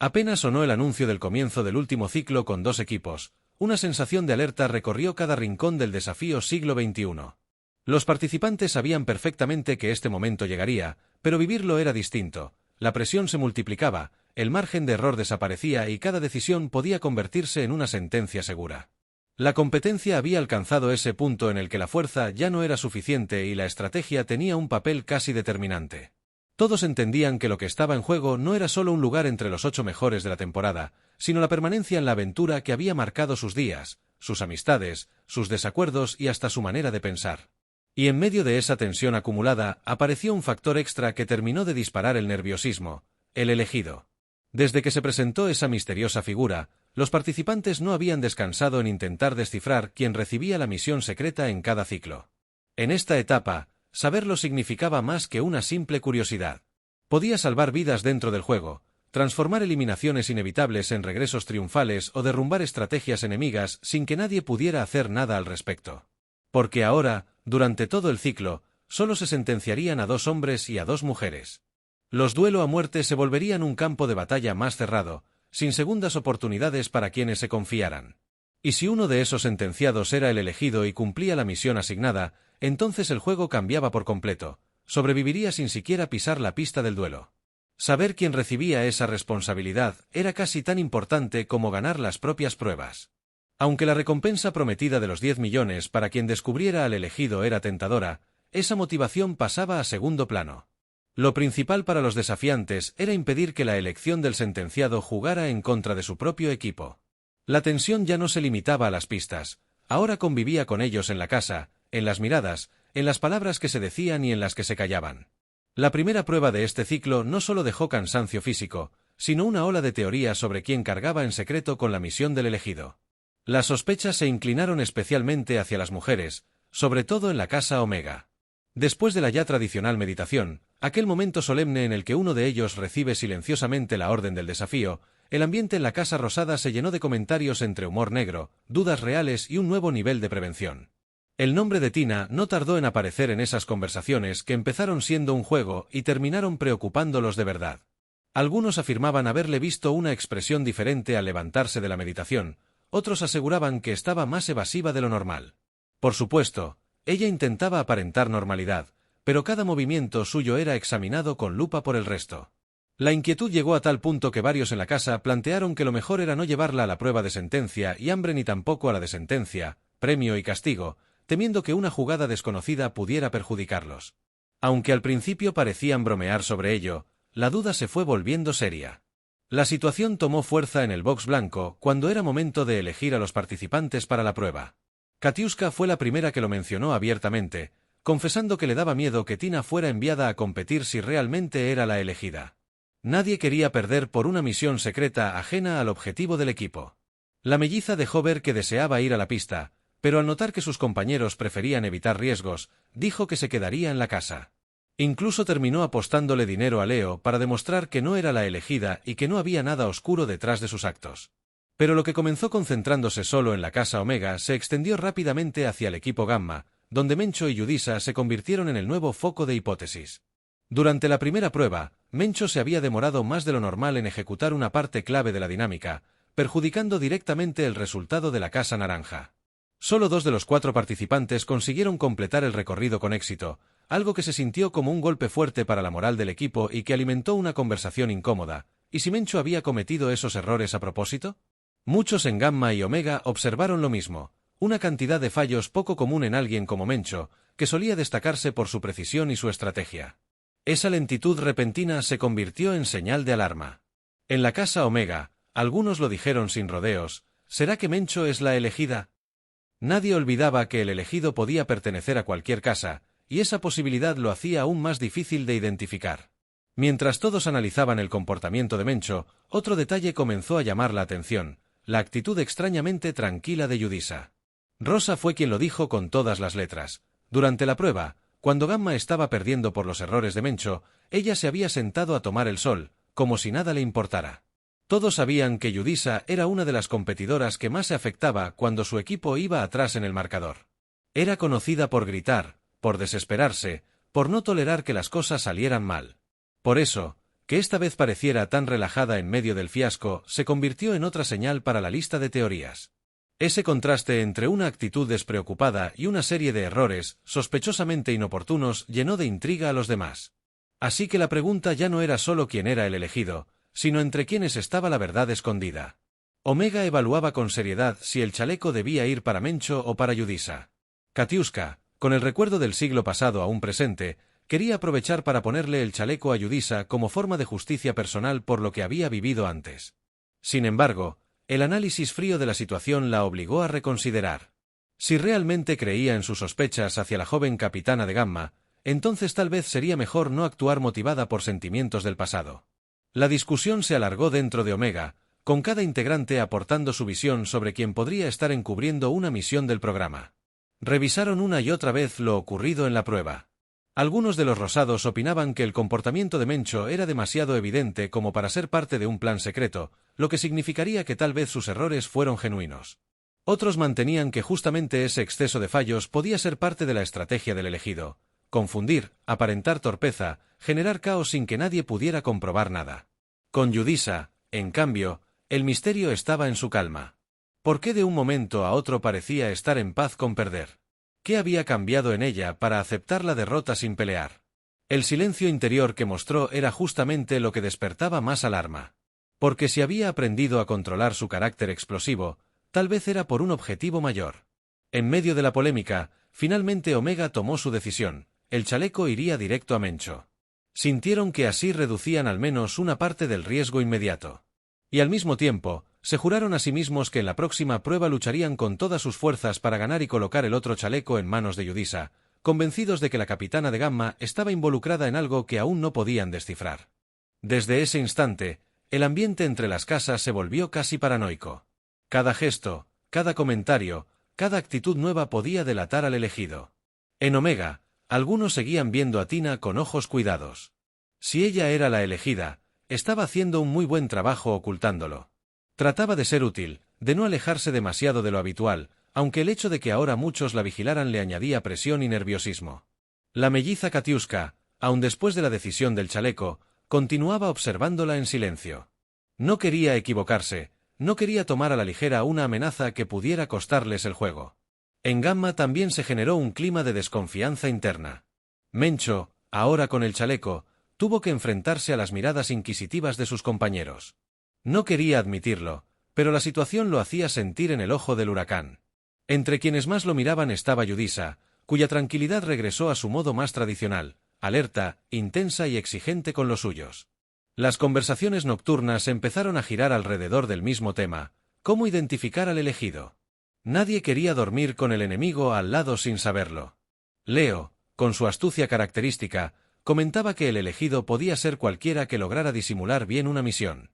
Apenas sonó el anuncio del comienzo del último ciclo con 2 equipos, una sensación de alerta recorrió cada rincón del desafío siglo XXI. Los participantes sabían perfectamente que este momento llegaría, pero vivirlo era distinto. La presión se multiplicaba, el margen de error desaparecía y cada decisión podía convertirse en una sentencia segura. La competencia había alcanzado ese punto en el que la fuerza ya no era suficiente y la estrategia tenía un papel casi determinante. Todos entendían que lo que estaba en juego no era solo un lugar entre los 8 mejores de la temporada, sino la permanencia en la aventura que había marcado sus días, sus amistades, sus desacuerdos y hasta su manera de pensar. Y en medio de esa tensión acumulada, apareció un factor extra que terminó de disparar el nerviosismo: el elegido. Desde que se presentó esa misteriosa figura, los participantes no habían descansado en intentar descifrar quién recibía la misión secreta en cada ciclo. En esta etapa, saberlo significaba más que una simple curiosidad. Podía salvar vidas dentro del juego, transformar eliminaciones inevitables en regresos triunfales o derrumbar estrategias enemigas sin que nadie pudiera hacer nada al respecto. Porque ahora, durante todo el ciclo, solo se sentenciarían a 2 hombres y a 2 mujeres. Los duelo a muerte se volverían un campo de batalla más cerrado, sin segundas oportunidades para quienes se confiaran. Y si uno de esos sentenciados era el elegido y cumplía la misión asignada, entonces el juego cambiaba por completo, sobreviviría sin siquiera pisar la pista del duelo. Saber quién recibía esa responsabilidad era casi tan importante como ganar las propias pruebas. Aunque la recompensa prometida de los 10 millones para quien descubriera al elegido era tentadora, esa motivación pasaba a segundo plano. Lo principal para los desafiantes era impedir que la elección del sentenciado jugara en contra de su propio equipo. La tensión ya no se limitaba a las pistas, ahora convivía con ellos en la casa, en las miradas, en las palabras que se decían y en las que se callaban. La primera prueba de este ciclo no solo dejó cansancio físico, sino una ola de teorías sobre quién cargaba en secreto con la misión del elegido. Las sospechas se inclinaron especialmente hacia las mujeres, sobre todo en la Casa Omega. Después de la ya tradicional meditación, aquel momento solemne en el que uno de ellos recibe silenciosamente la orden del desafío, el ambiente en la Casa Rosada se llenó de comentarios entre humor negro, dudas reales y un nuevo nivel de prevención. El nombre de Tina no tardó en aparecer en esas conversaciones que empezaron siendo un juego y terminaron preocupándolos de verdad. Algunos afirmaban haberle visto una expresión diferente al levantarse de la meditación, otros aseguraban que estaba más evasiva de lo normal. Por supuesto, ella intentaba aparentar normalidad, pero cada movimiento suyo era examinado con lupa por el resto. La inquietud llegó a tal punto que varios en la casa plantearon que lo mejor era no llevarla a la prueba de sentencia y hambre ni tampoco a la de sentencia, premio y castigo, temiendo que una jugada desconocida pudiera perjudicarlos. Aunque al principio parecían bromear sobre ello, la duda se fue volviendo seria. La situación tomó fuerza en el box blanco cuando era momento de elegir a los participantes para la prueba. Katiuska fue la primera que lo mencionó abiertamente, confesando que le daba miedo que Tina fuera enviada a competir si realmente era la elegida. Nadie quería perder por una misión secreta ajena al objetivo del equipo. La melliza dejó ver que deseaba ir a la pista, pero al notar que sus compañeros preferían evitar riesgos, dijo que se quedaría en la casa. Incluso terminó apostándole dinero a Leo para demostrar que no era la elegida y que no había nada oscuro detrás de sus actos. Pero lo que comenzó concentrándose solo en la Casa Omega se extendió rápidamente hacia el equipo Gamma, donde Mencho y Yudisa se convirtieron en el nuevo foco de hipótesis. Durante la primera prueba, Mencho se había demorado más de lo normal en ejecutar una parte clave de la dinámica, perjudicando directamente el resultado de la Casa Naranja. Solo 2 de los 4 participantes consiguieron completar el recorrido con éxito, algo que se sintió como un golpe fuerte para la moral del equipo y que alimentó una conversación incómoda. ¿Y si Mencho había cometido esos errores a propósito? Muchos en Gamma y Omega observaron lo mismo, una cantidad de fallos poco común en alguien como Mencho, que solía destacarse por su precisión y su estrategia. Esa lentitud repentina se convirtió en señal de alarma. En la Casa Omega, algunos lo dijeron sin rodeos: ¿será que Mencho es la elegida? Nadie olvidaba que el elegido podía pertenecer a cualquier casa, y esa posibilidad lo hacía aún más difícil de identificar. Mientras todos analizaban el comportamiento de Mencho, otro detalle comenzó a llamar la atención: la actitud extrañamente tranquila de Yudisa. Rosa fue quien lo dijo con todas las letras. Durante la prueba, cuando Gamma estaba perdiendo por los errores de Mencho, ella se había sentado a tomar el sol, como si nada le importara. Todos sabían que Yudisa era una de las competidoras que más se afectaba cuando su equipo iba atrás en el marcador. Era conocida por gritar, por desesperarse, por no tolerar que las cosas salieran mal. Por eso, Que esta vez pareciera tan relajada en medio del fiasco se convirtió en otra señal para la lista de teorías. Ese contraste entre una actitud despreocupada y una serie de errores, sospechosamente inoportunos, llenó de intriga a los demás. Así que la pregunta ya no era solo quién era el elegido, sino entre quiénes estaba la verdad escondida. Omega evaluaba con seriedad si el chaleco debía ir para Mencho o para Yudisa. Katiuska, con el recuerdo del siglo pasado aún presente, quería aprovechar para ponerle el chaleco a Yudisa como forma de justicia personal por lo que había vivido antes. Sin embargo, el análisis frío de la situación la obligó a reconsiderar. Si realmente creía en sus sospechas hacia la joven capitana de Gamma, entonces tal vez sería mejor no actuar motivada por sentimientos del pasado. La discusión se alargó dentro de Omega, con cada integrante aportando su visión sobre quién podría estar encubriendo una misión del programa. Revisaron una y otra vez lo ocurrido en la prueba. Algunos de los rosados opinaban que el comportamiento de Mencho era demasiado evidente como para ser parte de un plan secreto, lo que significaría que tal vez sus errores fueron genuinos. Otros mantenían que justamente ese exceso de fallos podía ser parte de la estrategia del elegido: confundir, aparentar torpeza, generar caos sin que nadie pudiera comprobar nada. Con Yudisa, en cambio, el misterio estaba en su calma. ¿Por qué de un momento a otro parecía estar en paz con perder? ¿Qué había cambiado en ella para aceptar la derrota sin pelear? El silencio interior que mostró era justamente lo que despertaba más alarma. Porque si había aprendido a controlar su carácter explosivo, tal vez era por un objetivo mayor. En medio de la polémica, finalmente Omega tomó su decisión: el chaleco iría directo a Mencho. Sintieron que así reducían al menos una parte del riesgo inmediato. Y al mismo tiempo, se juraron a sí mismos que en la próxima prueba lucharían con todas sus fuerzas para ganar y colocar el otro chaleco en manos de Yudisa, convencidos de que la capitana de Gamma estaba involucrada en algo que aún no podían descifrar. Desde ese instante, el ambiente entre las casas se volvió casi paranoico. Cada gesto, cada comentario, cada actitud nueva podía delatar al elegido. En Omega, algunos seguían viendo a Tina con ojos cuidados. Si ella era la elegida, estaba haciendo un muy buen trabajo ocultándolo. Trataba de ser útil, de no alejarse demasiado de lo habitual, aunque el hecho de que ahora muchos la vigilaran le añadía presión y nerviosismo. La melliza Katiuska, aun después de la decisión del chaleco, continuaba observándola en silencio. No quería equivocarse, no quería tomar a la ligera una amenaza que pudiera costarles el juego. En Gamma también se generó un clima de desconfianza interna. Mencho, ahora con el chaleco, tuvo que enfrentarse a las miradas inquisitivas de sus compañeros. No quería admitirlo, pero la situación lo hacía sentir en el ojo del huracán. Entre quienes más lo miraban estaba Yudisa, cuya tranquilidad regresó a su modo más tradicional, alerta, intensa y exigente con los suyos. Las conversaciones nocturnas empezaron a girar alrededor del mismo tema: ¿cómo identificar al elegido? Nadie quería dormir con el enemigo al lado sin saberlo. Leo, con su astucia característica, comentaba que el elegido podía ser cualquiera que lograra disimular bien una misión.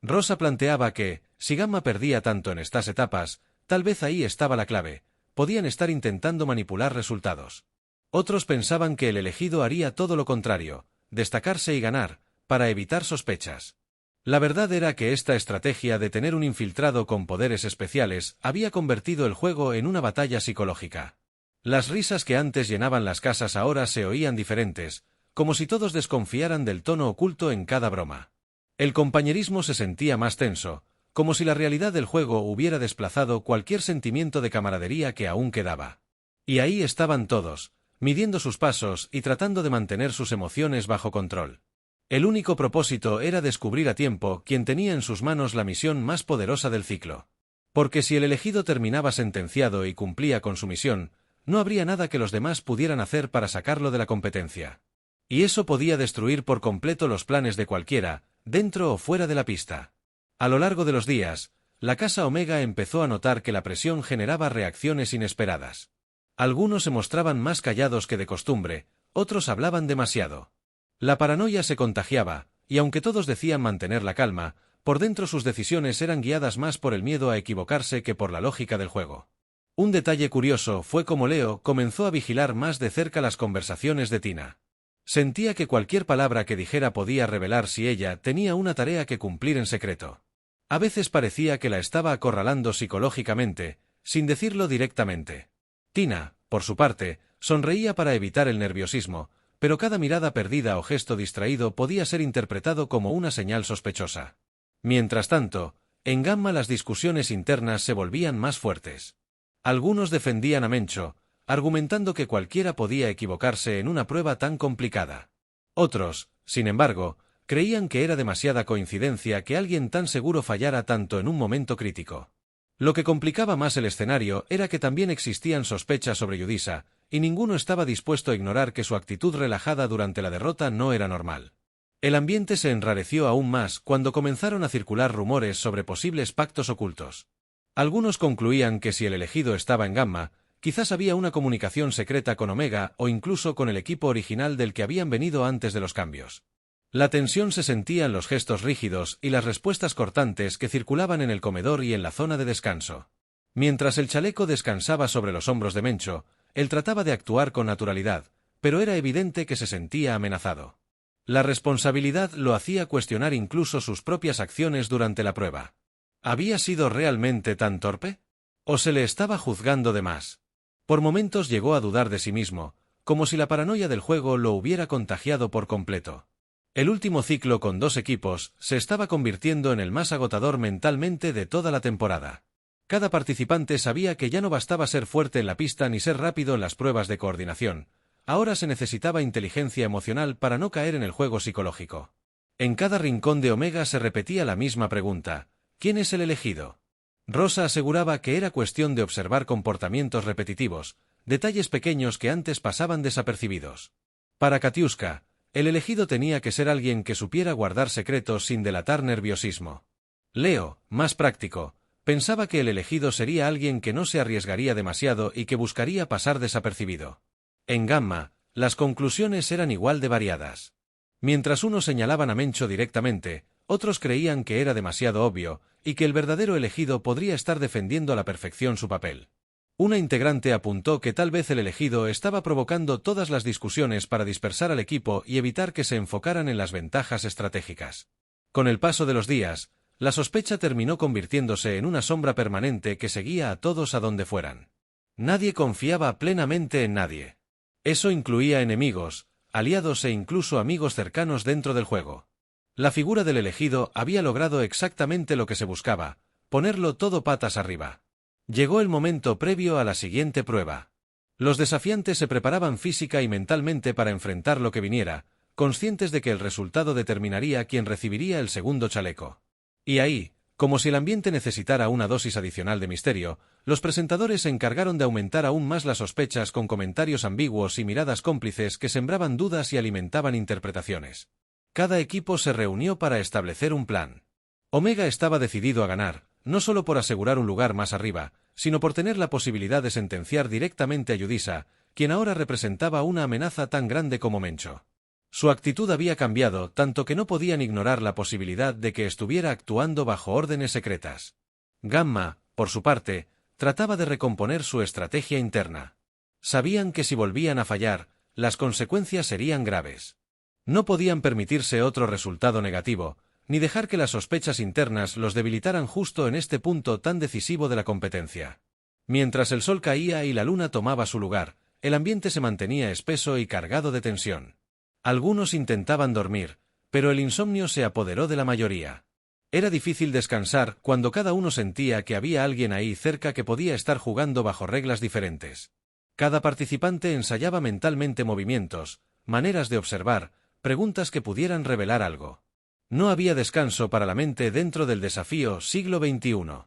Rosa planteaba que, si Gamma perdía tanto en estas etapas, tal vez ahí estaba la clave: podían estar intentando manipular resultados. Otros pensaban que el elegido haría todo lo contrario: destacarse y ganar, para evitar sospechas. La verdad era que esta estrategia de tener un infiltrado con poderes especiales había convertido el juego en una batalla psicológica. Las risas que antes llenaban las casas ahora se oían diferentes, como si todos desconfiaran del tono oculto en cada broma. El compañerismo se sentía más tenso, como si la realidad del juego hubiera desplazado cualquier sentimiento de camaradería que aún quedaba. Y ahí estaban todos, midiendo sus pasos y tratando de mantener sus emociones bajo control. El único propósito era descubrir a tiempo quién tenía en sus manos la misión más poderosa del ciclo. Porque si el elegido terminaba sentenciado y cumplía con su misión, no habría nada que los demás pudieran hacer para sacarlo de la competencia. Y eso podía destruir por completo los planes de cualquiera, dentro o fuera de la pista. A lo largo de los días, la Casa Omega empezó a notar que la presión generaba reacciones inesperadas. Algunos se mostraban más callados que de costumbre, otros hablaban demasiado. La paranoia se contagiaba, y aunque todos decían mantener la calma, por dentro sus decisiones eran guiadas más por el miedo a equivocarse que por la lógica del juego. Un detalle curioso fue cómo Leo comenzó a vigilar más de cerca las conversaciones de Tina. Sentía que cualquier palabra que dijera podía revelar si ella tenía una tarea que cumplir en secreto. A veces parecía que la estaba acorralando psicológicamente, sin decirlo directamente. Tina, por su parte, sonreía para evitar el nerviosismo, pero cada mirada perdida o gesto distraído podía ser interpretado como una señal sospechosa. Mientras tanto, en Gamma las discusiones internas se volvían más fuertes. Algunos defendían a Mencho, argumentando que cualquiera podía equivocarse en una prueba tan complicada. Otros, sin embargo, creían que era demasiada coincidencia que alguien tan seguro fallara tanto en un momento crítico. Lo que complicaba más el escenario era que también existían sospechas sobre Yudisa, y ninguno estaba dispuesto a ignorar que su actitud relajada durante la derrota no era normal. El ambiente se enrareció aún más cuando comenzaron a circular rumores sobre posibles pactos ocultos. Algunos concluían que si el elegido estaba en Gamma, quizás había una comunicación secreta con Omega o incluso con el equipo original del que habían venido antes de los cambios. La tensión se sentía en los gestos rígidos y las respuestas cortantes que circulaban en el comedor y en la zona de descanso. Mientras el chaleco descansaba sobre los hombros de Mencho, él trataba de actuar con naturalidad, pero era evidente que se sentía amenazado. La responsabilidad lo hacía cuestionar incluso sus propias acciones durante la prueba. ¿Había sido realmente tan torpe? ¿O se le estaba juzgando de más? Por momentos llegó a dudar de sí mismo, como si la paranoia del juego lo hubiera contagiado por completo. El último ciclo con 2 equipos se estaba convirtiendo en el más agotador mentalmente de toda la temporada. Cada participante sabía que ya no bastaba ser fuerte en la pista ni ser rápido en las pruebas de coordinación. Ahora se necesitaba inteligencia emocional para no caer en el juego psicológico. En cada rincón de Omega se repetía la misma pregunta: ¿quién es el elegido? Rosa aseguraba que era cuestión de observar comportamientos repetitivos, detalles pequeños que antes pasaban desapercibidos. Para Katiuska, el elegido tenía que ser alguien que supiera guardar secretos sin delatar nerviosismo. Leo, más práctico, pensaba que el elegido sería alguien que no se arriesgaría demasiado y que buscaría pasar desapercibido. En Gamma, las conclusiones eran igual de variadas. Mientras unos señalaban a Mencho directamente, otros creían que era demasiado obvio y que el verdadero elegido podría estar defendiendo a la perfección su papel. Una integrante apuntó que tal vez el elegido estaba provocando todas las discusiones para dispersar al equipo y evitar que se enfocaran en las ventajas estratégicas. Con el paso de los días, la sospecha terminó convirtiéndose en una sombra permanente que seguía a todos a donde fueran. Nadie confiaba plenamente en nadie. Eso incluía enemigos, aliados e incluso amigos cercanos dentro del juego. La figura del elegido había logrado exactamente lo que se buscaba: ponerlo todo patas arriba. Llegó el momento previo a la siguiente prueba. Los desafiantes se preparaban física y mentalmente para enfrentar lo que viniera, conscientes de que el resultado determinaría quién recibiría el segundo chaleco. Y ahí, como si el ambiente necesitara una dosis adicional de misterio, los presentadores se encargaron de aumentar aún más las sospechas con comentarios ambiguos y miradas cómplices que sembraban dudas y alimentaban interpretaciones. Cada equipo se reunió para establecer un plan. Omega estaba decidido a ganar, no solo por asegurar un lugar más arriba, sino por tener la posibilidad de sentenciar directamente a Yudisa, quien ahora representaba una amenaza tan grande como Mencho. Su actitud había cambiado tanto que no podían ignorar la posibilidad de que estuviera actuando bajo órdenes secretas. Gamma, por su parte, trataba de recomponer su estrategia interna. Sabían que si volvían a fallar, las consecuencias serían graves. No podían permitirse otro resultado negativo, ni dejar que las sospechas internas los debilitaran justo en este punto tan decisivo de la competencia. Mientras el sol caía y la luna tomaba su lugar, el ambiente se mantenía espeso y cargado de tensión. Algunos intentaban dormir, pero el insomnio se apoderó de la mayoría. Era difícil descansar cuando cada uno sentía que había alguien ahí cerca que podía estar jugando bajo reglas diferentes. Cada participante ensayaba mentalmente movimientos, maneras de observar, preguntas que pudieran revelar algo. No había descanso para la mente dentro del desafío siglo XXI.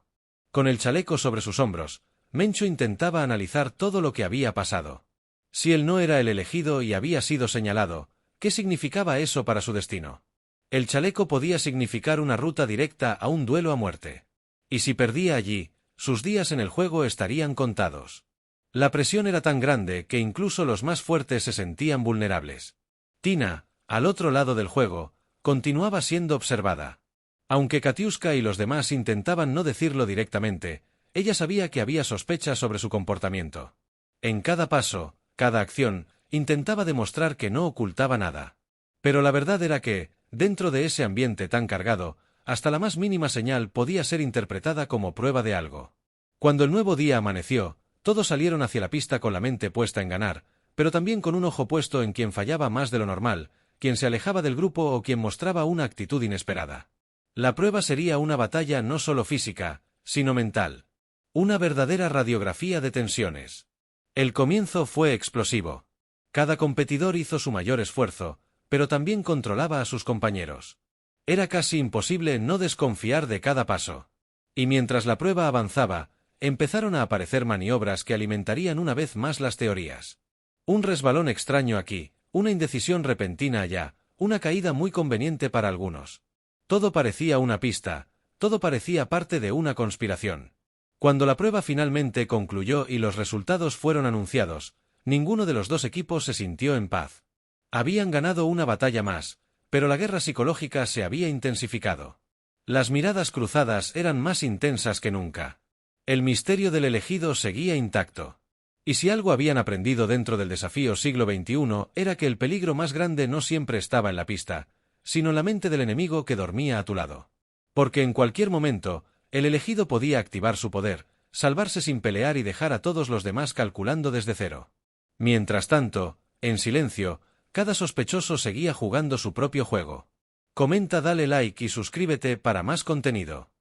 Con el chaleco sobre sus hombros, Mencho intentaba analizar todo lo que había pasado. Si él no era el elegido y había sido señalado, ¿qué significaba eso para su destino? El chaleco podía significar una ruta directa a un duelo a muerte. Y si perdía allí, sus días en el juego estarían contados. La presión era tan grande que incluso los más fuertes se sentían vulnerables. Tina, al otro lado del juego, continuaba siendo observada. Aunque Katiuska y los demás intentaban no decirlo directamente, ella sabía que había sospechas sobre su comportamiento. En cada paso, cada acción, intentaba demostrar que no ocultaba nada. Pero la verdad era que, dentro de ese ambiente tan cargado, hasta la más mínima señal podía ser interpretada como prueba de algo. Cuando el nuevo día amaneció, todos salieron hacia la pista con la mente puesta en ganar, pero también con un ojo puesto en quien fallaba más de lo normal, quien se alejaba del grupo o quien mostraba una actitud inesperada. La prueba sería una batalla no solo física, sino mental. Una verdadera radiografía de tensiones. El comienzo fue explosivo. Cada competidor hizo su mayor esfuerzo, pero también controlaba a sus compañeros. Era casi imposible no desconfiar de cada paso. Y mientras la prueba avanzaba, empezaron a aparecer maniobras que alimentarían una vez más las teorías. Un resbalón extraño aquí, una indecisión repentina allá, una caída muy conveniente para algunos. Todo parecía una pista, todo parecía parte de una conspiración. Cuando la prueba finalmente concluyó y los resultados fueron anunciados, ninguno de los dos equipos se sintió en paz. Habían ganado una batalla más, pero la guerra psicológica se había intensificado. Las miradas cruzadas eran más intensas que nunca. El misterio del elegido seguía intacto. Y si algo habían aprendido dentro del desafío siglo XXI era que el peligro más grande no siempre estaba en la pista, sino en la mente del enemigo que dormía a tu lado. Porque en cualquier momento, el elegido podía activar su poder, salvarse sin pelear y dejar a todos los demás calculando desde cero. Mientras tanto, en silencio, cada sospechoso seguía jugando su propio juego. Comenta, dale like y suscríbete para más contenido.